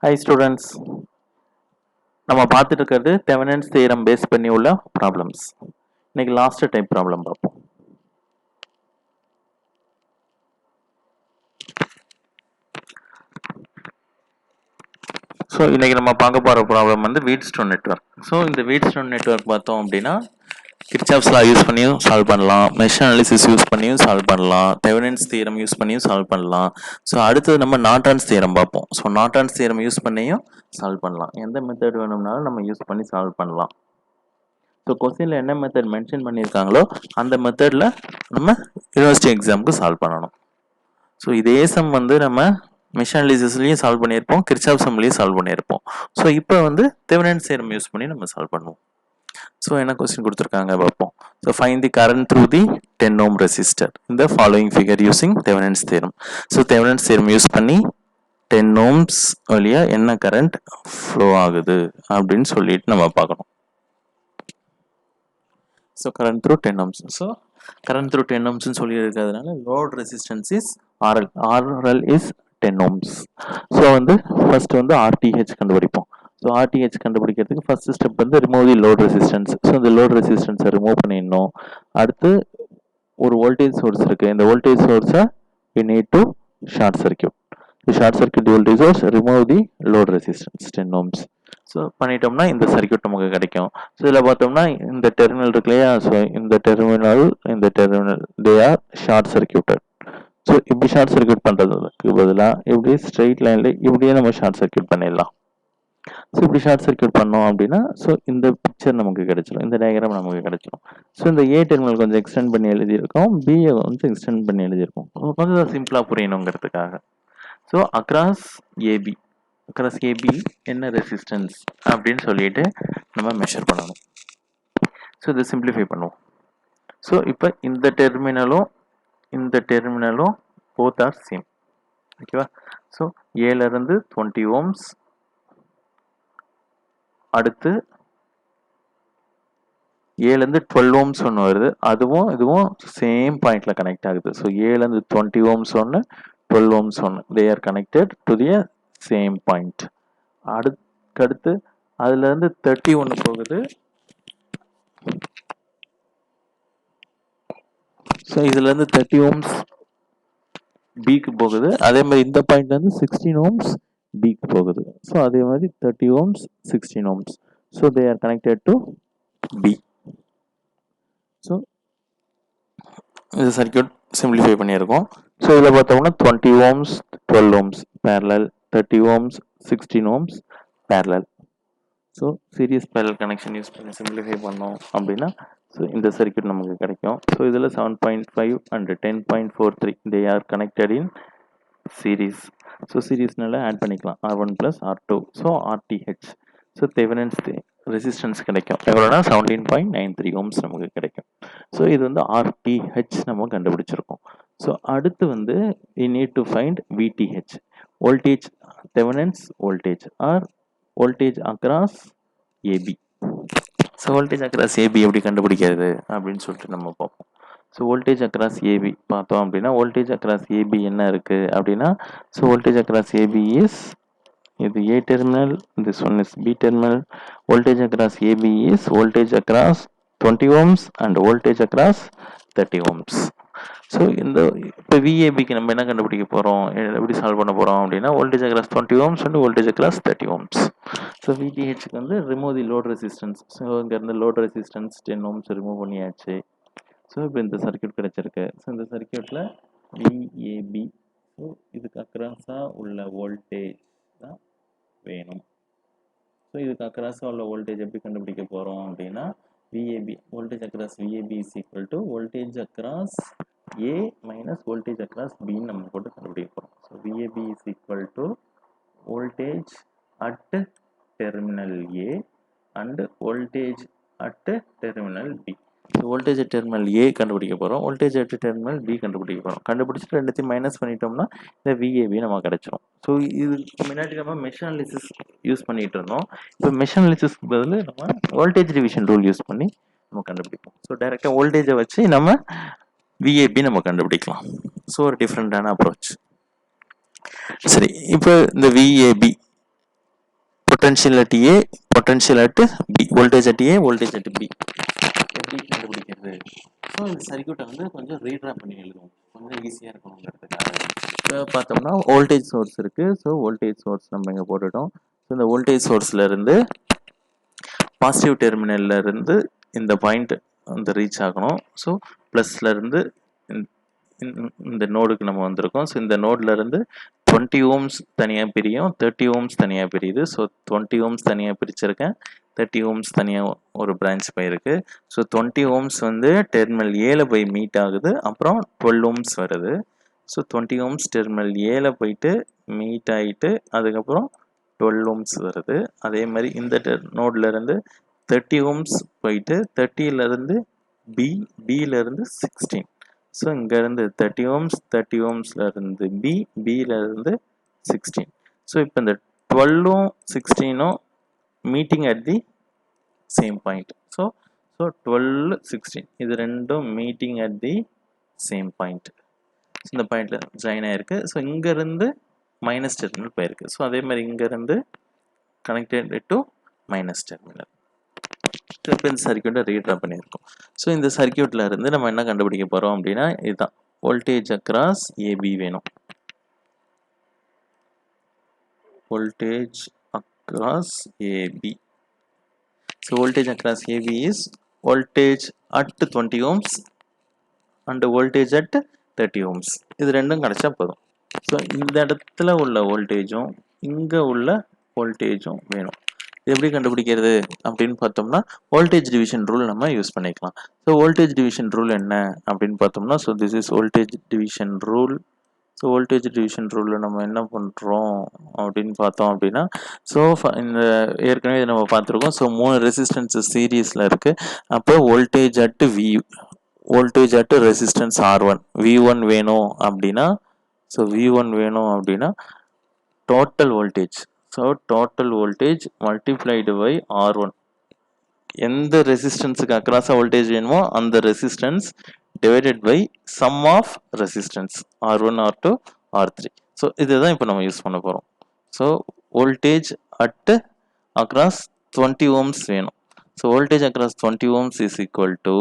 Hi students, நம்ம பார்த்துட்டு இருக்கிறது Thevenin's theorem பேஸ் பண்ணி உள்ள ப்ராப்ளம்ஸ். இன்னைக்கு லாஸ்ட் டைப் ப்ராப்ளம் பார்ப்போம். ஸோ இன்னைக்கு நம்ம பார்க்க போகிற ப்ராப்ளம் வந்து Wheatstone நெட்வொர்க். ஸோ இந்த Wheatstone நெட்வொர்க் பார்த்தோம் அப்படின்னா கிர்ச்சாஃப்ஸ் லா யூஸ் பண்ணியும் சால்வ் பண்ணலாம், மெஷ் அனாலிசிஸ் யூஸ் பண்ணியும் சால்வ் பண்ணலாம், Thevenin's theorem யூஸ் பண்ணியும் சால்வ் பண்ணலாம். ஸோ அடுத்தது நம்ம நார்டன்ஸ் தியரம் பார்ப்போம். ஸோ நார்டன்ஸ் தியரம் யூஸ் பண்ணியும் சால்வ் பண்ணலாம். எந்த மெத்தட் வேணும்னாலும் நம்ம யூஸ் பண்ணி சால்வ் பண்ணலாம். ஸோ கொஸ்டினில் என்ன மெத்தட் மென்ஷன் பண்ணியிருக்காங்களோ அந்த மெத்தடில் நம்ம யூனிவர்சிட்டி எக்ஸாமுக்கு சால்வ் பண்ணணும். ஸோ இதே சம் வந்து நம்ம மெஷ் அனாலிசிஸ்லையும் சால்வ் பண்ணியிருப்போம், கிர்ச்சாஃப் சம்லையும் சால்வ் பண்ணியிருப்போம். ஸோ இப்போ வந்து Thevenin's theorem யூஸ் பண்ணி நம்ம சால்வ் பண்ணுவோம். ஸோ என்ன கொஸ்டின் கொடுத்துருக்காங்க பார்ப்போம். So find the current through the 10 ohm resistor இந்த following figure using Thevenin's theorem. So Thevenin's theorem use பண்ணி 10 ohms வழியா என்ன கரண்ட் ஃப்ளோ ஆகுது அப்படின்னு சொல்லிட்டு நம்ம பார்க்கணும். So current through 10 ohms. So current through 10 ohms சொல்லி இருக்கிறதுனால load resistance is RL. RL is 10 ohms. So வந்து ஃபர்ஸ்ட் வந்து RTH கண்டுபிடிப்போம். ஸோ RTH கண்டுபிடிக்கிறதுக்கு ஃபர்ஸ்ட் ஸ்டெப் வந்து ரிமூவ் தி லோட் ரெசிஸ்டன்ஸ். ஸோ இந்த லோட் ரெசிஸ்டன்ஸை ரிமூவ் பண்ணிடணும். அடுத்து ஒரு வோல்டேஜ் சோர்ஸ் இருக்கு. இந்த வோல்டேஜ் சோர்ஸை we need to short circuit. Short circuit voltage source, remove the load resistance 10 ohms. So பண்ணிட்டோம்னா இந்த சர்க்யூட் நமக்கு கிடைக்கும். ஸோ இதில் பார்த்தோம்னா இந்த டெர்மினல் இருக்கு இல்லையா, ஸோ இந்த terminal they are short circuited. So இப்படி ஷார்ட் சர்க்யூட் பண்ணுறதுக்கு பதிலாக இப்படி ஸ்ட்ரெயிட் லைனில் இப்படியே நம்ம ஷார்ட் சர்க்யூட் பண்ணிடலாம். ஸோ இப்படி ஷார்ட் சர்க்யூட் பண்ணோம் அப்படின்னா ஸோ இந்த பிக்சர் நமக்கு கிடைச்சிடும், இந்த டயக்ராம் நமக்கு கிடைச்சிடும். ஸோ இந்த ஏ டெர்மினல் கொஞ்சம் எக்ஸ்டெண்ட் பண்ணி எழுதியிருக்கோம், பிஏ கொஞ்சம் எக்ஸ்டெண்ட் பண்ணி எழுதியிருக்கோம், கொஞ்சம் சிம்பிளாக புரியணுங்கிறதுக்காக. ஸோ அக்ராஸ் ஏபி என்ன ரெசிஸ்டன்ஸ் அப்படின்னு சொல்லிட்டு நம்ம மெஷர் பண்ணணும். ஸோ இதை சிம்பிளிஃபை பண்ணுவோம். ஸோ இப்போ இந்த டெர்மினலும் போத் ஆர் சேம். ஓகேவா? ஸோ ஏலேருந்து 20 ohms, அடுத்து ஏலேருந்து 12 ohms ஒன்று வருது, அதுவும் இதுவும் சேம் பாயிண்ட்ல கனெக்ட் ஆகுது. ஸோ ஏலேருந்து 20 ohms ஒன்று, 12 ohms ஒன்று, தே are connected to the same point. அடுத்து அதுல இருந்து 30 ஒன்று போகுது. ஸோ இதுல இருந்து 30 ohms பிக்கு போகுது. அதே மாதிரி இந்த பாயிண்ட்ல இருந்து 16 ohms பிக்கு போகுது. ஸோ அதே மாதிரி 30 ohms 16 ohms. So they are connected to B. So இந்த சர்க்யூட் சிம்பிளிஃபை பண்ணியிருக்கோம். ஸோ இதில் பார்த்தோம்னா 20 ohms 12 ohms parallel, 30 ohms 16 ohms parallel. So series parallel connection use பண்ணி சிம்பிளிஃபை பண்ணோம் அப்படின்னா ஸோ இந்த சர்க்யூட் நமக்கு கிடைக்கும். ஸோ இதில் 7.5 and 10.43 they are connected in series. So சீரீஸ்னால ஆட் பண்ணிக்கலாம் R1 + R2. So RTH. So Thevenin's resistance கிடைக்கும். எவ்வளோனா 17.93 ohms நமக்கு கிடைக்கும். ஸோ இது வந்து RTH நம்ம கண்டுபிடிச்சிருக்கோம். ஸோ அடுத்து வந்து we need to find VTH, voltage, Thevenin's voltage or voltage across AB. So voltage across AB எப்படி கண்டுபிடிக்கிறது அப்படின்னு சொல்லிட்டு நம்ம பார்ப்போம். ஸோ voltage across AB பார்த்தோம் அப்படின்னா voltage across AB என்ன இருக்கு அப்படின்னா so voltage across AB is இது A terminal, this one is B terminal. Voltage across AB is voltage across 20 ohms and voltage across 30 ohms. So இந்த இப்போ VABக்கு நம்ம என்ன கண்டுபிடிக்க போகிறோம், எப்படி சால்வ் பண்ண போகிறோம் அப்படின்னா voltage across 20 ohms and voltage across 30 ohms. So VTHக்கு வந்து ரிமூவ் தி லோட் ரெசிஸ்டன்ஸ். ஸோ இங்கேருந்து லோட் ரெசிஸ்டன்ஸ் 10 ohms ரிமூவ் பண்ணியாச்சு. ஸோ இப்போ இந்த சர்க்யூட் கிடைச்சிருக்கு. ஸோ இந்த சர்க்யூட்டில் VAB, ஸோ இதுக்கு அக்ராஸாக உள்ள வோல்டேஜ் தான் வேணும். ஸோ இதுக்கு அக்ராஸாக உள்ள வோல்டேஜ் எப்படி கண்டுபிடிக்க போகிறோம் அப்படின்னா VAB, voltage across VAB is equal to voltage across A minus voltage across B நம்ம போட்டு கண்டுபிடிக்க போகிறோம். So VAB is equal to voltage at terminal A and voltage at terminal B. So voltage at terminal A கண்டுபிடிக்க போகிறோம், voltage at terminal B கண்டுபிடிக்க போகிறோம். கண்டுபிடிச்சிட்டு ரெண்டுத்தையும் மைனஸ் பண்ணிட்டோம்னா இந்த VAB நமக்கு கிடைச்சிரும். ஸோ இதுக்கு முன்னாடி நம்ம மெஷ் அனாலிசிஸ் யூஸ் பண்ணிட்டு இருந்தோம். இப்போ மெஷ் அனாலிசிஸ்க்கு பதில் நம்ம வோல்டேஜ் டிவிஷன் ரூல் யூஸ் பண்ணி நம்ம கண்டுபிடிப்போம். ஸோ டைரெக்டாக வோல்டேஜை வச்சு நம்ம VAB நம்ம கண்டுபிடிக்கலாம். ஸோ ஒரு டிஃப்ரெண்டான அப்ரோச். சரி, இப்போ இந்த VAB potential at A, potential at B, voltage at A, voltage at B. எப்படி கண்டுபிடிக்கிறது? ஸோ இந்த சர்க்யூட்டை வந்து கொஞ்சம் ரீட்ரா பண்ணி எழுதுவோம், கொஞ்சம் ஈஸியாக இருக்கணுங்கிறதுக்காக. இப்போ பார்த்தோம்னா வோல்டேஜ் சோர்ஸ் இருக்குது. ஸோ வோல்டேஜ் சோர்ஸ் நம்ம இங்கே போட்டுட்டோம். ஸோ இந்த வோல்டேஜ் சோர்ஸ்லேருந்து பாசிட்டிவ் டெர்மினல்ல இருந்து இந்த பாயிண்ட் வந்து ரீச் ஆகணும். ஸோ ப்ளஸ்லேருந்து இந்த நோடுக்கு நம்ம வந்திருக்கோம். ஸோ இந்த நோட்ல இருந்து 20 ohms தனியாக பிரியும், 30 ohms தனியாக பிரியுது. ஸோ 20 ohms தனியாக பிரிச்சிருக்கேன், 30 ohms தனியாக ஒரு பிரான்ச் போயிருக்கு. ஸோ 20 ohms வந்து டெர்மினல் ஏல போய் மீட் ஆகுது, அப்புறம் 12 ohms வருது. ஸோ 20 ohms டெர்மினல் ஏல போயிட்டு மீட் ஆகிட்டு அதுக்கப்புறம் 12 ohms வருது. அதே மாதிரி இந்த நோட்ல இருந்து 30 ohms போயிட்டு 30ல இருந்து பில இருந்து 16. ஸோ இங்கேருந்து 30 ohms 30 ohmsல இருந்து பில இருந்து 16. ஸோ இப்போ இந்த 12ம் 16ம் meeting at the same point. So 12 16 இது ரெண்டும் meeting at the same point. இந்த பாயிண்ட்ல ஜாயின் ஆயிருக்கு. ஸோ இங்கேருந்து மைனஸ் டெர்மினல் போயிருக்கு. ஸோ அதே மாதிரி இங்கேருந்து கனெக்டட் டு மைனஸ் டெர்மினல். இப்போ இந்த சர்க்யூட்டை ரீட்ரா பண்ணியிருக்கோம். ஸோ இந்த சர்க்யூட்டில் இருந்து நம்ம என்ன கண்டுபிடிக்க போகிறோம் அப்படின்னா இதுதான் வோல்டேஜ் அக்ராஸ் ஏபி வேணும். Voltage across A B. So voltage across A B is voltage at 20 ohms and voltage at 30 ohms. இது ரெண்டும் கிடைச்சா போதும். ஸோ இந்த இடத்துல உள்ள வோல்டேஜும் இங்கே உள்ள வோல்டேஜும் வேணும். எப்படி கண்டுபிடிக்கிறது அப்படின்னு பார்த்தோம்னா வோல்டேஜ் டிவிஷன் ரூல் நம்ம யூஸ் பண்ணிக்கலாம். ஸோ வோல்டேஜ் டிவிஷன் ரூல் என்ன அப்படின்னு பார்த்தோம்னா, so this is voltage division rule. So voltage division ரூலில் நம்ம என்ன பண்ணுறோம் அப்படின்னு பார்த்தோம் அப்படின்னா, ஸோ இந்த ஏற்கனவே இதை நம்ம பார்த்துருக்கோம். ஸோ 3 ரெசிஸ்டன்ஸ் சீரீஸில் இருக்குது. அப்போ voltage at resistance R1 V1 வேணும் அப்படின்னா, ஸோ V1 வேணும் அப்படின்னா total voltage, so total voltage multiplied by R1. எந்த ரெசிஸ்டன்ஸுக்கு அக்ராஸாக வோல்டேஜ் வேணுமோ அந்த resistance divided by sum of resistance R1 R2 R3. So இதுதான் இப்போ நம்ம யூஸ் பண்ண போகிறோம். So voltage at across 20 ohms வேணும். So voltage across 20 ohms is equal to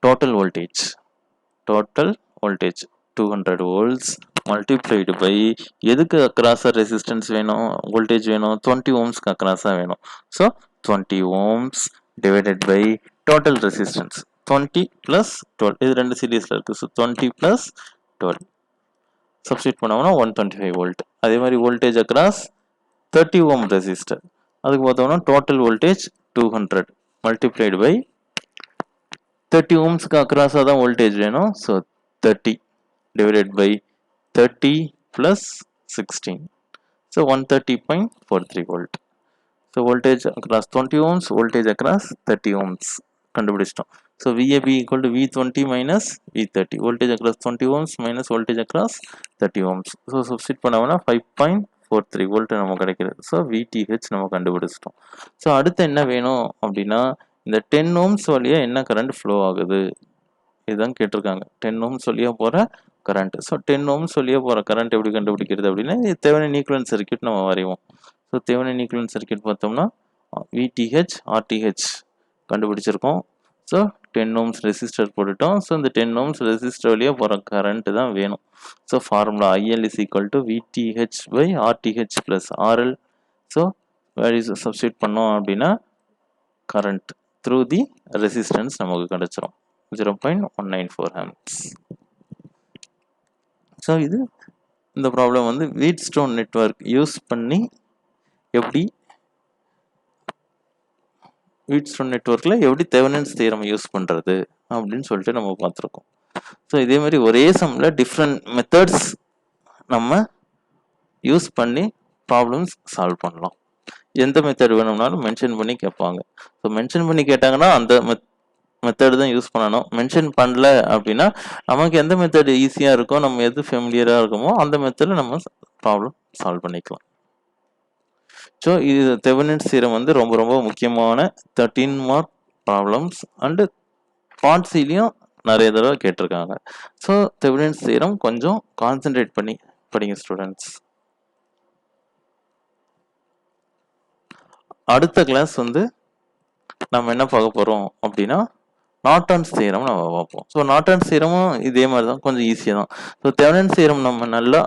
total voltage 200 volts multiplied by எதுக்கு அக்ராஸாக ரெசிஸ்டன்ஸ் வேணும், வோல்டேஜ் வேணும், 20 ohmsக்கு அக்ராஸாக வேணும். So 20 ohms divided by total resistance 20 + 12. இது ரெண்டு சீரீஸில் இருக்குது. ஸோ 20 + 12 சப்ஸ்டியூட் பண்ணோம்னா 125 volt. அதே மாதிரி வோல்டேஜ் அக்ராஸ் 30 ohm ரெசிஸ்டர், அதுக்கு பார்த்தோம்னா டோட்டல் வோல்டேஜ் 200 மல்டிப்ளைடு பை 30 ohmsக்கு அக்ராஸாக தான் வோல்டேஜ் வேணும். So 30 divided by 30 + 16. So 130.43 volt. So voltage across 20 ohms, voltage across 30 ohms கண்டுபிடிச்சிட்டோம். So VAB equal to V20 minus V30. Voltage across 20 ohms minus voltage across 30 ohms. So substitute பண்ணோம்னா 5.43 volt நம்ம கிடைக்கிறது. So VTH நம்ம கண்டுபிடிச்சிட்டோம். So அடுத்து என்ன வேணும் அப்படின்னா, இந்த 10 ohms வழியா என்ன கரண்ட் ஃப்ளோ ஆகுது இதுதான் கேட்டிருக்காங்க. 10 ohms வழியா போகிற கரண்ட். ஸோ 10 ohms வழியா போகிற கரண்ட் எப்படி கண்டுபிடிக்கிறது அப்படின்னா, தெவெனின் ஈக்குவலன்ட் சர்க்யூட் நம்ம வரைவோம். ஸோ தெவெனின் ஈக்குவலன்ட் சர்க்யூட் பார்த்தோம்னா VTH RTH கண்டுபிடிச்சிருக்கோம். ஸோ 10 ohms ரெசிஸ்டர் போட்டுட்டோம். ஸோ இந்த 10 ohms ரெசிஸ்டர் வழியாக போகிற கரண்ட் தான் வேணும். So formula IL is equal to VTH by RTH plus RL. So value substitute பண்ணோம் அப்படின்னா கரண்ட் த்ரூ தி ரெசிஸ்டன்ஸ் நமக்கு கிடைச்சிரும் 0.194 amps. ஸோ இது இந்த ப்ராப்ளம் வந்து வீட்ஸ்டோன் நெட்வொர்க் யூஸ் பண்ணி எப்படி வீட்ஸ்டோன் நெட்வொர்க்கில் எப்படி தெவெனின்ஸ் தியரம் யூஸ் பண்ணுறது அப்படின்னு சொல்லிட்டு நம்ம பார்த்துருக்கோம். ஸோ இதே மாதிரி ஒரே சம்மில் டிஃப்ரெண்ட் மெத்தட்ஸ் நம்ம யூஸ் பண்ணி ப்ராப்ளம்ஸ் சால்வ் பண்ணலாம். எந்த மெத்தட் வேணும்னாலும் மென்ஷன் பண்ணி கேட்பாங்க. ஸோ மென்ஷன் பண்ணி கேட்டாங்கன்னா அந்த மெத்தட் தான் யூஸ் பண்ணணும். மென்ஷன் பண்ணல அப்படின்னா நமக்கு எந்த மெத்தட் ஈஸியாக இருக்கோ, நம்ம எது ஃபெமிலியராக இருக்குமோ அந்த மெத்தடில் நம்ம ப்ராப்ளம் சால்வ் பண்ணிக்கலாம். ஸோ இது தெவெனின்ஸ் தியரம் வந்து ரொம்ப ரொம்ப முக்கியமான 13 மார்க் ப்ராப்ளம்ஸ் அண்டு பார்ட் சிலையும் நிறைய தடவை கேட்டிருக்காங்க. ஸோ தெவெனின்ஸ் தியரம் கொஞ்சம் கான்சென்ட்ரேட் பண்ணி படிங்க ஸ்டூடெண்ட்ஸ். அடுத்த கிளாஸ் வந்து நம்ம என்ன பார்க்க போகிறோம் அப்படின்னா நார்டன்ஸ் தியரம் நம்ம பார்ப்போம். ஸோ நார்டன்ஸ் தியரமும் இதே மாதிரி தான், கொஞ்சம் ஈஸியாக தான். ஸோ தெவெனின் தியரம் நம்ம நல்லா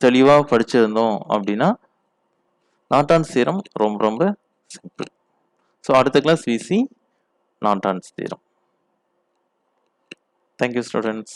தெளிவாக படிச்சிருந்தோம் அப்படின்னா நார்டன்ஸ் தியரம் ரொம்ப ரொம்ப சிம்பிள். ஸோ அடுத்த class we see Norton's theorem. Thank you students.